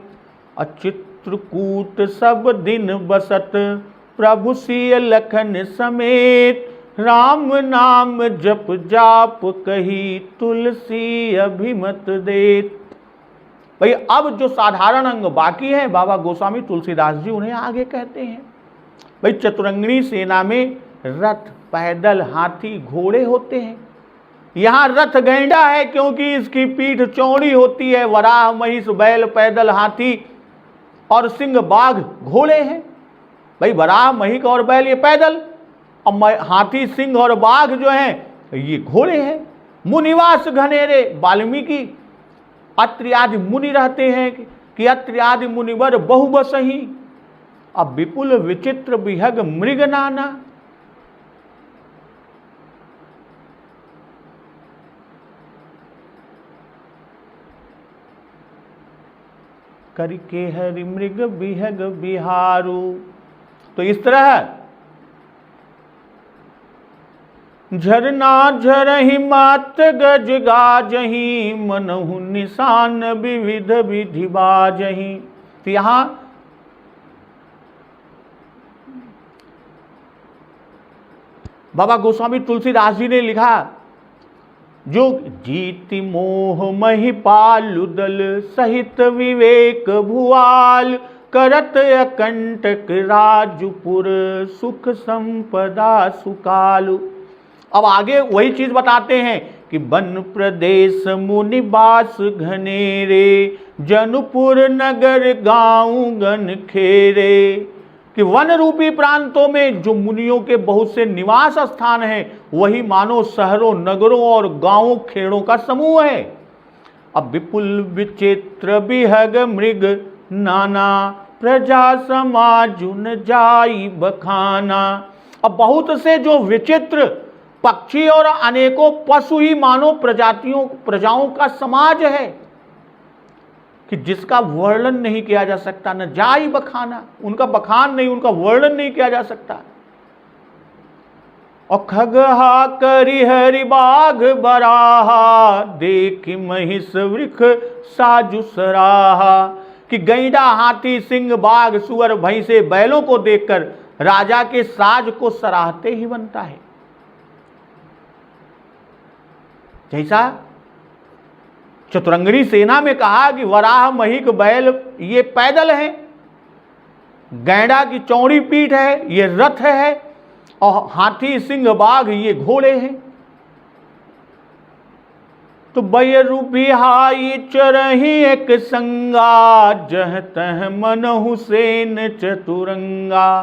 चित्रकूट सब दिन बसत, प्रभु सिय लखन समेत, राम नाम जप जाप कही, तुलसी अभिमत देत। भाई अब जो साधारण अंग बाकी है बाबा गोस्वामी तुलसीदास जी उन्हें आगे कहते हैं। भाई चतुरंगिणी सेना में रथ, पैदल, हाथी, घोड़े होते हैं। यहां रथ गैंडा है क्योंकि इसकी पीठ चौड़ी होती है। वराह, महिष, बैल, पैदल, हाथी और सिंह, बाघ, घोड़े हैं। भाई वराह, महिष और बैल ये पैदल, और हाथी, सिंह और बाघ जो हैं ये घोड़े हैं। मुनिवास घनेरे, वाल्मीकि अत्रि आदि मुनि रहते हैं कि अत्रि आदि मुनिवर बहु बसही, अब विपुल विचित्र विहग मृग नाना। करके हरि मृग विहग बिहारू, तो इस तरह झरना झरहि मात गज गाजहि, मनहु निशान विविध विधि बाजहि। तो यहां बाबा गोस्वामी तुलसीदास जी ने लिखा, जो जीति मोह महिपाल दल, सहित विवेक भुआल, करत अकंटक राजपुर, सुख संपदा सुकालु। अब आगे वही चीज बताते हैं कि वन प्रदेश मुनिवास घनेरे, जनपुर नगर गांव गन खेरे। कि वन रूपी प्रांतों में जो मुनियों के बहुत से निवास स्थान हैं, वही मानो शहरों नगरों और गांवों खेड़ों का समूह है। अब विपुल विचित्र विहग मृग नाना, प्रजा समाजुन जाई बखाना। अब बहुत से जो विचित्र पक्षी और अनेकों पशु ही मानो प्रजाओं का समाज है, कि जिसका वर्णन नहीं किया जा सकता, न जाई बखाना, उनका बखान नहीं, उनका वर्णन नहीं किया जा सकता। और खगहा करि हरि बाघ बराहा, देख महिष वृख साजु सराहा। कि गैंडा हाथी सिंह बाघ सुअर भैंसे बैलों को देखकर राजा के साज को सराहते ही बनता है। जैसा चतुरंगनी सेना में कहा कि वराह महिक बैल ये पैदल हैं, गैंडा की चौड़ी पीठ है ये रथ है, और हाथी सिंह बाघ ये घोड़े हैं। तो बैरु बिहाई चरही एक संगा, जह तह मनहु सेन चतुरंगा।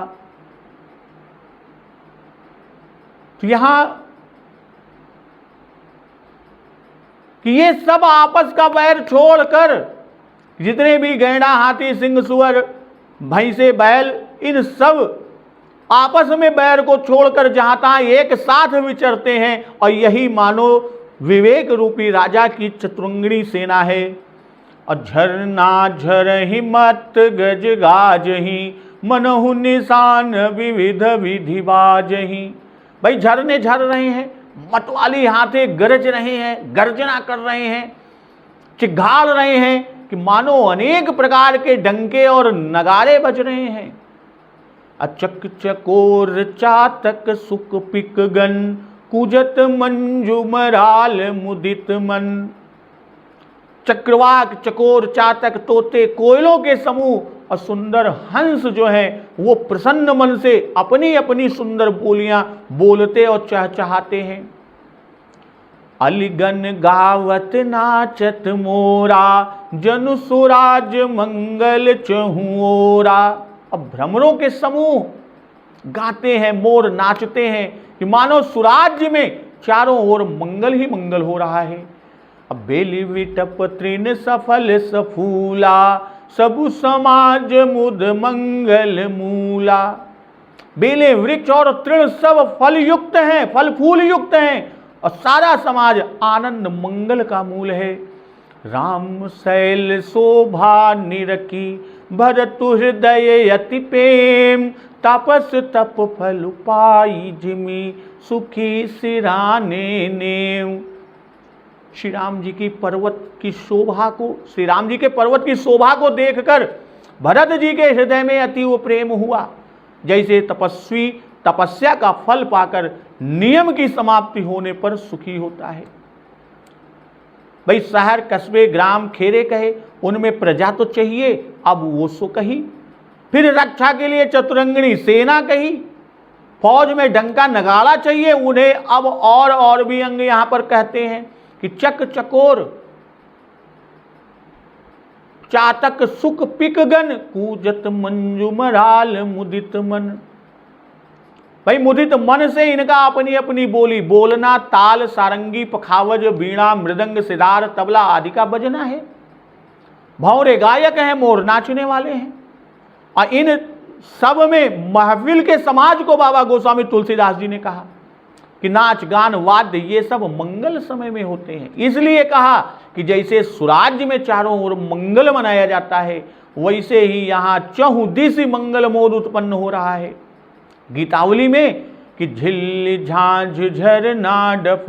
तो यहां कि ये सब आपस का बैर छोड़कर, जितने भी गैंडा हाथी सिंह सुअर भैंसे बैल, इन सब आपस में बैर को छोड़कर जहां तहां एक साथ विचरते हैं, और यही मानो विवेक रूपी राजा की चतुरंगिणी सेना है। और झरना झरहि मत गज गाजहि, मनहु निशान विविध विधि बाजहि। भाई झरने झर रहे हैं, मतवाली हाथे गरज रहे हैं, गर्जना कर रहे हैं, चिघाड़ रहे हैं, कि मानो अनेक प्रकार के डंके और नगारे बज रहे हैं। अचक चकोर चातक सुक पिक गन, कुजत मंजू मराल मुदित मन। चक्रवाक चकोर चातक तोते कोयलों के समूह और सुंदर हंस जो है वो प्रसन्न मन से अपनी अपनी सुंदर बोलियां बोलते और चहचहाते हैं। अलिगन गावत नाचत मोरा, जनु सुराज मंगल चहुओरा। अब भ्रमरों के समूह गाते हैं, मोर नाचते हैं, कि मानो सुराज्य में चारों ओर मंगल ही मंगल हो रहा है। अब बेली विटप तृण सफल सफूला, सबु समाज मुद मंगल मूला। बेले वृक्ष और तृण सब फल युक्त हैं, फल फूल युक्त हैं, और सारा समाज आनंद मंगल का मूल है। राम शैल शोभा निरखी, भरतु हृदय अति प्रेम, तपस तप फल पाई जिमि, सुखी सिराने नेम। श्री राम जी की पर्वत की शोभा को, श्री राम जी के पर्वत की शोभा को देखकर भरत जी के हृदय में अति प्रेम हुआ। जैसे तपस्वी तपस्या का फल पाकर नियम की समाप्ति होने पर सुखी होता है। भाई शहर कस्बे ग्राम खेरे कहे, उनमें प्रजा तो चाहिए, अब वो सो कही। फिर रक्षा के लिए चतुरंगिणी सेना कही, फौज में डंका नगाड़ा चाहिए उन्हें। अब और भी अंग यहां पर कहते हैं कि चक चकोर चातक सुख पिकगन, कूजत मंजू मराल मुदित मन। भाई मुदित मन से इनका अपनी अपनी बोली बोलना, ताल सारंगी पखावज बीणा मृदंग सितार तबला आदि का बजना है। भौरे गायक हैं, मोर नाचने वाले हैं। और इन सब में महफिल के समाज को बाबा गोस्वामी तुलसीदास जी ने कहा कि नाच गान वाद्य ये सब मंगल समय में होते हैं। इसलिए कहा कि जैसे सुराज्य में चारों ओर मंगल मनाया जाता है, वैसे ही यहाँ चहुदिश मंगल मोद उत्पन्न हो रहा है। गीतावली में कि झिल्ल झांझ झरना डफ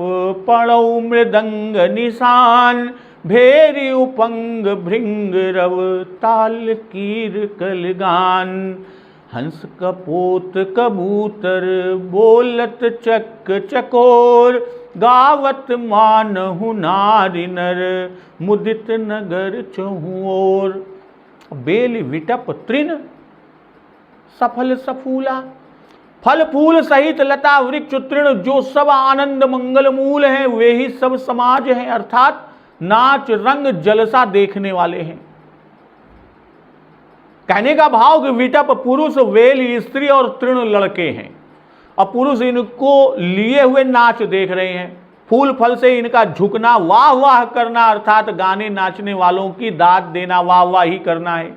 पड़ौ मृदंग निशान, भेरी उपंग भृंग रव ताल कीर कलगान, हंस कपोत कबूतर बोलत चक चकोर, गावत मानहु नारी नर मुदित नगर चहुँ ओर। बेल विटप तृण सफल सफूला, फल फूल सहित लता वृक्ष तृण जो सब आनंद मंगल मूल हैं, वे ही सब समाज हैं, अर्थात नाच रंग जलसा देखने वाले हैं। कहने का भाव कि विटप पुरुष, वेल स्त्री और तृण लड़के हैं, और पुरुष इनको लिए हुए नाच देख रहे हैं। फूल फल से इनका झुकना, वाह वाह करना, अर्थात गाने नाचने वालों की दाद देना, वाह वाह ही करना है।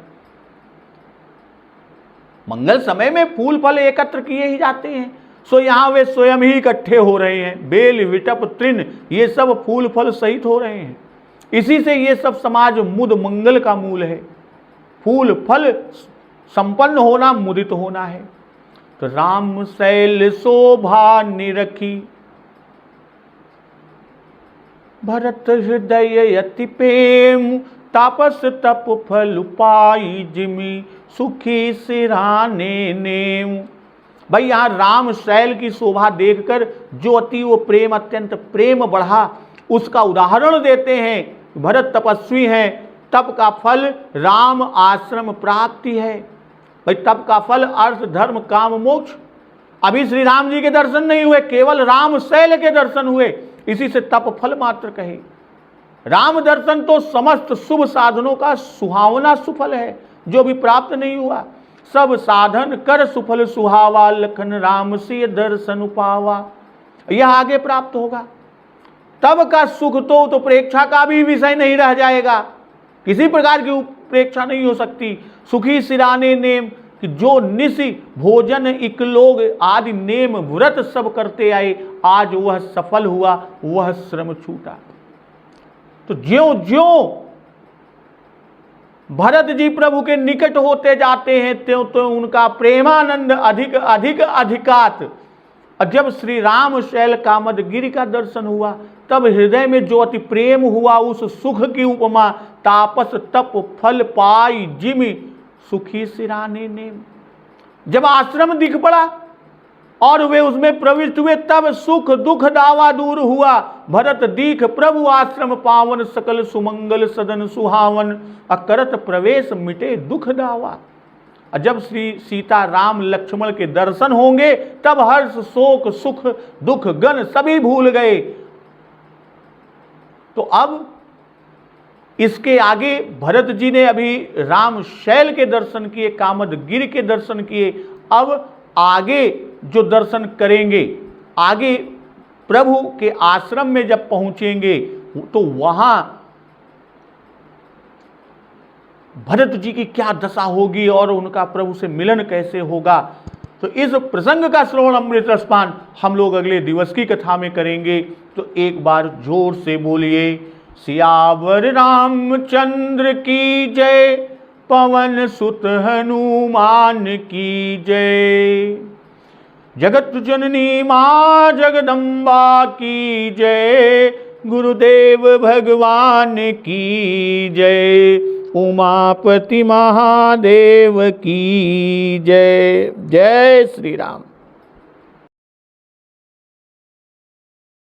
मंगल समय में फूल फल एकत्र किए ही जाते हैं, सो यहां वे स्वयं ही इकट्ठे हो रहे हैं। बेल विटप तृण ये सब फूल फल सहित हो रहे हैं। इसी से ये सब समाज मुद मंगल का मूल है। फूल फल संपन्न होना, मुदित होना है। तो राम शैल शोभा निरखी, भरत हृदय अति प्रेम, तापस तप फल पाई जिमि, सुखी सिराने नेम। भाई यहां राम शैल की शोभा देखकर जो अति वो प्रेम, अत्यंत प्रेम बढ़ा, उसका उदाहरण देते हैं। भरत तपस्वी हैं, तप का फल राम आश्रम प्राप्ति है। भाई तप का फल अर्थ धर्म काम मोक्ष। अभी श्री राम जी के दर्शन नहीं हुए, केवल राम शैल के दर्शन हुए, इसी से तप फल मात्र कहे। राम दर्शन तो समस्त शुभ साधनों का सुहावना सुफल है, जो भी प्राप्त नहीं हुआ। सब साधन कर सुफल सुहावा, लखन राम से दर्शन पावा, यह आगे प्राप्त होगा। तब का सुख तो प्रेक्षा का भी विषय नहीं रह जाएगा, किसी प्रकार की प्रेक्षा नहीं हो सकती। सुखी सिराने नेम, कि जो निशि भोजन इकलोग आदि नेम व्रत सब करते आए, आज वह सफल हुआ, वह श्रम छूटा। तो ज्यों ज्यों भरत जी प्रभु के निकट होते जाते हैं, त्यों त्यों उनका प्रेमानंद अधिक अधिक अधिकात। और जब श्री राम शैल कामद गिरि का दर्शन हुआ, तब हृदय में जो अति प्रेम हुआ, उस सुख की उपमा तापस तप फल पाई जिमि, सुखी सिराने नेम। जब आश्रम दिख पड़ा और वे उसमें प्रविष्ट हुए, तब सुख दुख दावा दूर हुआ। भरत दीख प्रभु आश्रम पावन, सकल सुमंगल सदन सुहावन, अकरत प्रवेश मिटे दुख दावा। जब श्री सीता राम लक्ष्मण के दर्शन होंगे, तब हर्ष शोक सुख दुख गण सभी भूल गए। तो अब इसके आगे भरत जी ने अभी राम शैल के दर्शन किए, कामद गिरि के दर्शन किए। अब आगे जो दर्शन करेंगे, आगे प्रभु के आश्रम में जब पहुंचेंगे, तो वहां भरत जी की क्या दशा होगी और उनका प्रभु से मिलन कैसे होगा। तो इस प्रसंग का श्रवण अमृत रसपान हम लोग अगले दिवस की कथा में करेंगे। तो एक बार जोर से बोलिए, सियावर रामचंद्र की जय, पवन सुत हनुमान की जय। जगत जननी मां जगदम्बा की जय, गुरुदेव भगवान की जय, उमापति महादेव की जय। जय श्री राम।